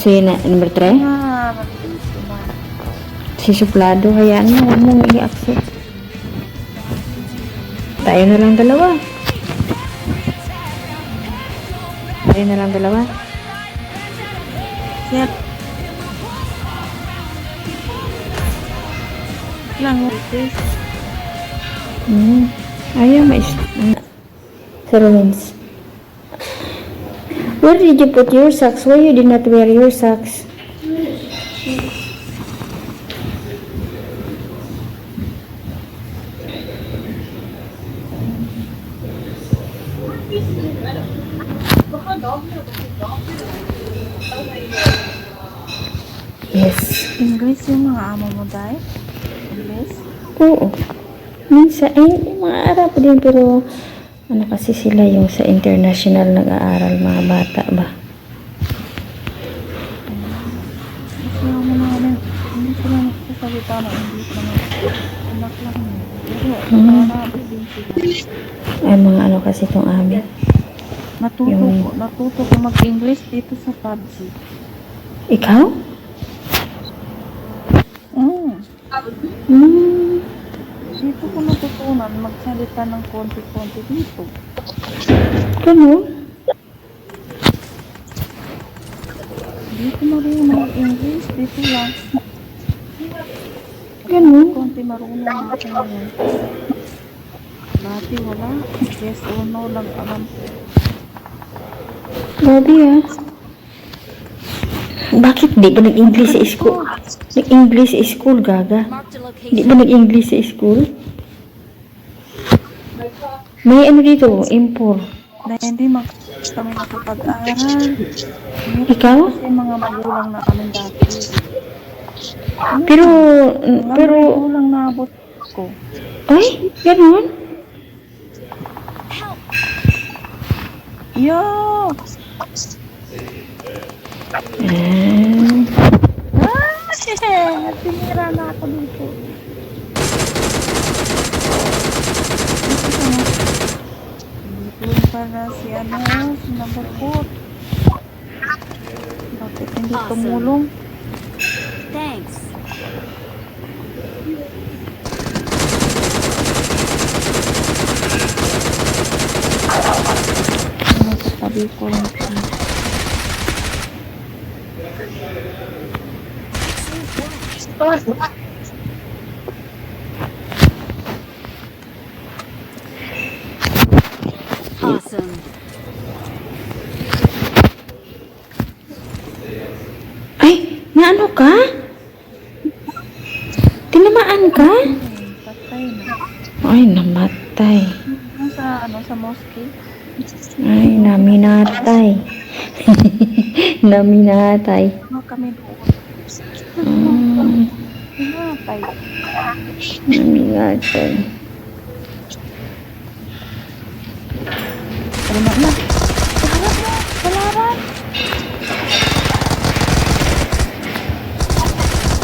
Si number 3? Si suplado, hayaan mo, huwag mong i-accept. Tayo na lang dalawa. Tayo na lang dalawa. Yan. Lang, please. Ayaw, Sir Rollins. Where did you put your socks? Why you did not wear your socks? Yes. English yung mga amo mo, Day? English? Oo. Minsan, mga Arab din, pero ano kasi sila yung sa international nag-aaral, mga bata ba? Kasi yung mga hindi sila nagsasalita ng English na anak lang yun. Pero Arabi din sila. Ay, mga ano kasi itong amin. Natuto ko mag-English dito sa PUBG. Ikaw? Dito ko natutunan magsalita ng konti-konti dito. Ganun? Dito marunong mag-English, dito lang. Ganun? Konti marunong natin ngayon. Dati wala. Yes or no lang alam ko. Grabe ah. Bakit di ba nag-English sa school? Nag-English sa school, gaga? Di ba nag-English sa school? May ano dito, impor. Dahil hindi kami nakapag-aral. Ikaw? Kasi mga magulang na kami dati. Pero, Magulang na abot ko. ay, ganun? Yo! Tinira na ako dito. Dito para si si number 4. Bakit hindi tumulong? Thanks. Sa tabi ko lang siya. Awesome. Ay, naano ka? Tinamaan ka? Patay na. Ay, namatay. Sa mosque? Ay, naminatay. Naminatay. Kami doon. Pinatay. Naminatay. Tama na. Salamat!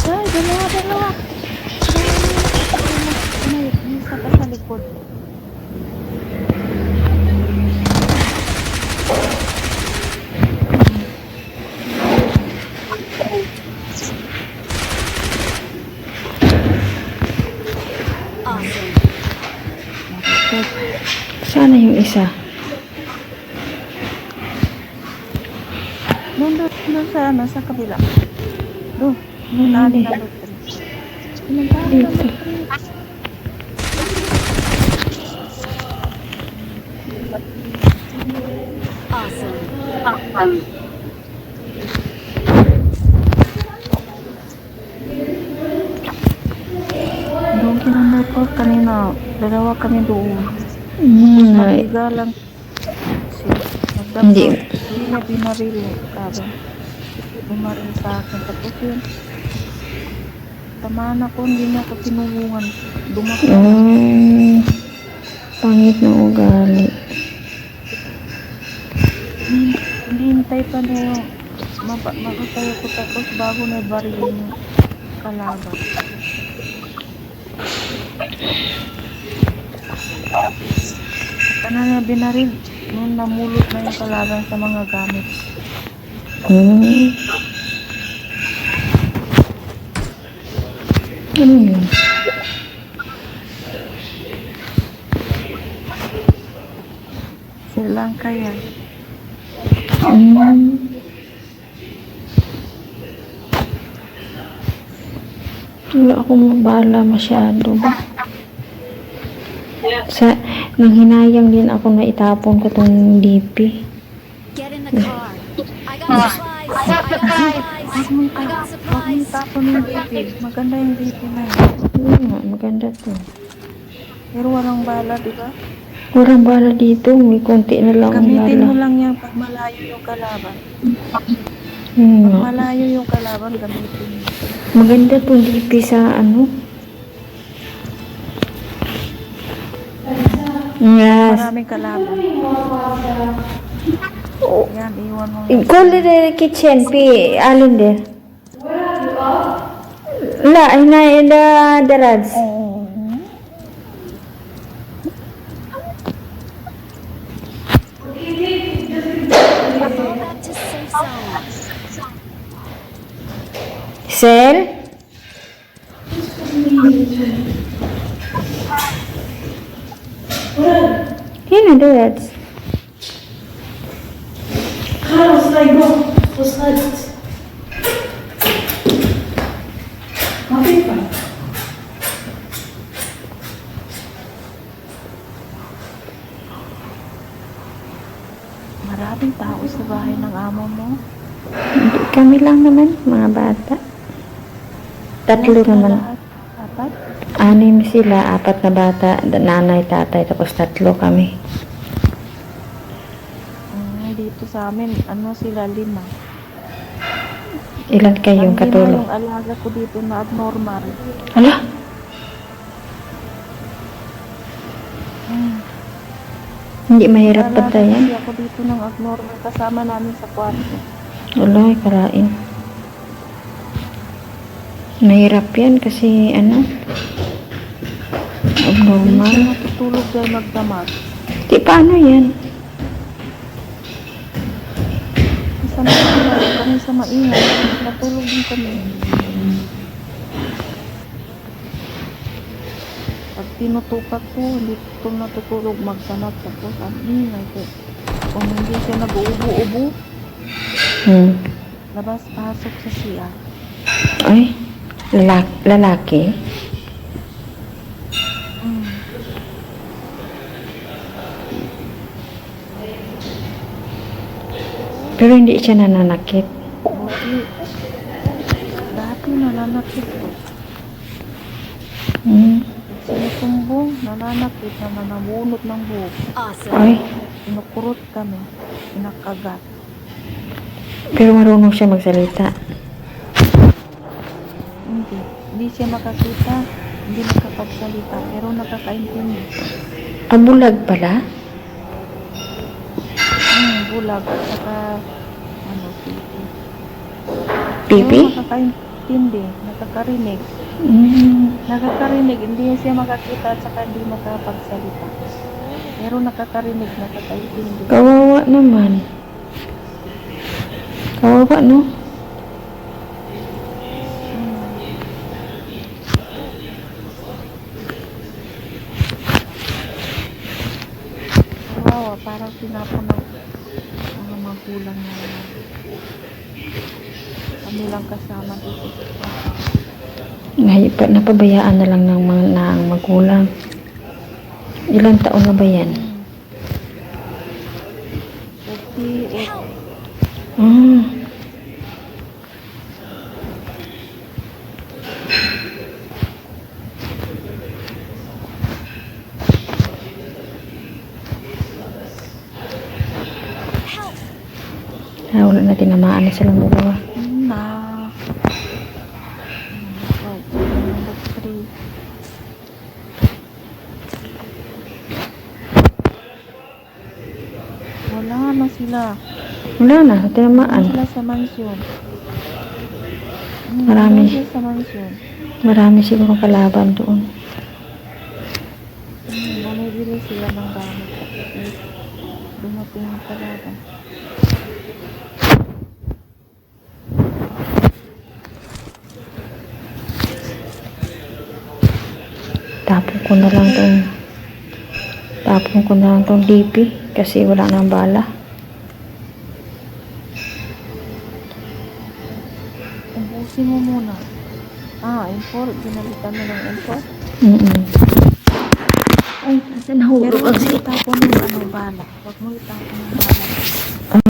Ay, dalawa. May isa pa sa likod. Awesome. Sana yung isa. Doon sa kabila. Doon na Hindi. number 3. Dito. Awesome. Doon kinumber ko kanina. Dalawa kami doon. Ay, Nabiga lang. Hindi. Hindi na binaril. Sabi. Bumaril sa akin. Tapos yun. Tamaan ako. Hindi niya ako tinulungan. Dumakot. pangit na ugali. Hindi hintay pa na yung makatayo ko tapos bago na baril yung kalaban. Kana na binaril nung namulot na yung kalaban sa mga gamit. Ano yun? Sri Lanka yan. Mm. Wala akong mabala masyado ba? Nang hinayang din ako na itapon ko tong DP. Get in the car. I got supplies. I got supplies. I got supplies. Tapon yung DP. Maganda yung DP na yun. Yun nga, maganda to. Pero walang bala, di ba? Walang bala dito, may konti na lang ang Gamitin mo bala. lang yan pag malayo yung kalaban. Yun Pag nga. malayo yung kalaban, gamitin mo. Maganda tong DP sa ano. Yes. Maraming kalaban. Yan, iwan mo. Call the kitchen, alin there? La, in the rads. Fall back to safe zone. Sel? Yun na, the rads. Maraming tao sa bahay ng amo mo. Hindi kami lang naman, mga bata. Tatlo Sila naman. lahat? Apat? Anim sila, apat na bata, nanay, tatay, tapos tatlo kami. Dito sa amin, ano sila, 5. Ilan kayong Ang katulong? yung alaga ko dito na abnormal. Ala? Hindi mahirap Alaga patayan? kasi ako dito ng abnormal kasama namin sa kwarto. Wala, karain. Mahirap yan kasi ano? Hindi Abnormal. siya matutulog dahil magdamag. Di paano yan? Isa maingay, kami sa maingay, natulog din kami. Pag tinutupak ko, hindi ko natutulog magdamag tapos ang ingay ko. Kung hindi siya nag-uubo-ubo, labas-pasok sa siya. Ay, lalaki? Pero hindi siya nananakit. Buti, dati nananakit ko. Sinusumbong, nananakit na nanabunot ng buhok. Awesome. Ay, Inukurot kami, inakagat. pero marunong siya magsalita. Hindi siya makakita, hindi nakapagsalita, pero nakakaintindi. Bulag pala? Bulag at saka ano, pipi. Pipi? Pero nakakaintindi, nakakarinig. Nakakarinig, hindi siya makakita at saka hindi makapagsalita. Pero nakakarinig, nakakaintindi. Kawawa naman. Kawawa, no? Kawawa, parang tinapon ng mga magulang na kami lang kasama dito. Napabayaan na lang ng mga ang magulang. Ilang taon na ba yan? 48. Wala na tinamaan na silang dalawa. Na. Right. Number 3. Wala na sila. Wala na, tinamaan. Sila sa mansyon. Marami. Sila sa mansyon. Marami siguro kalaban doon. Bumibili sila ng gamit. Tapos dumating yung kalaban. Tapon ko na lang tong DP kasi wala nang bala. Ubusin mo muna. M4. Ginalitan mo ng M4. Ay, nasa nahulog Pero ang huwag mo si... itapon yung bala. Huwag mo itapon yung bala.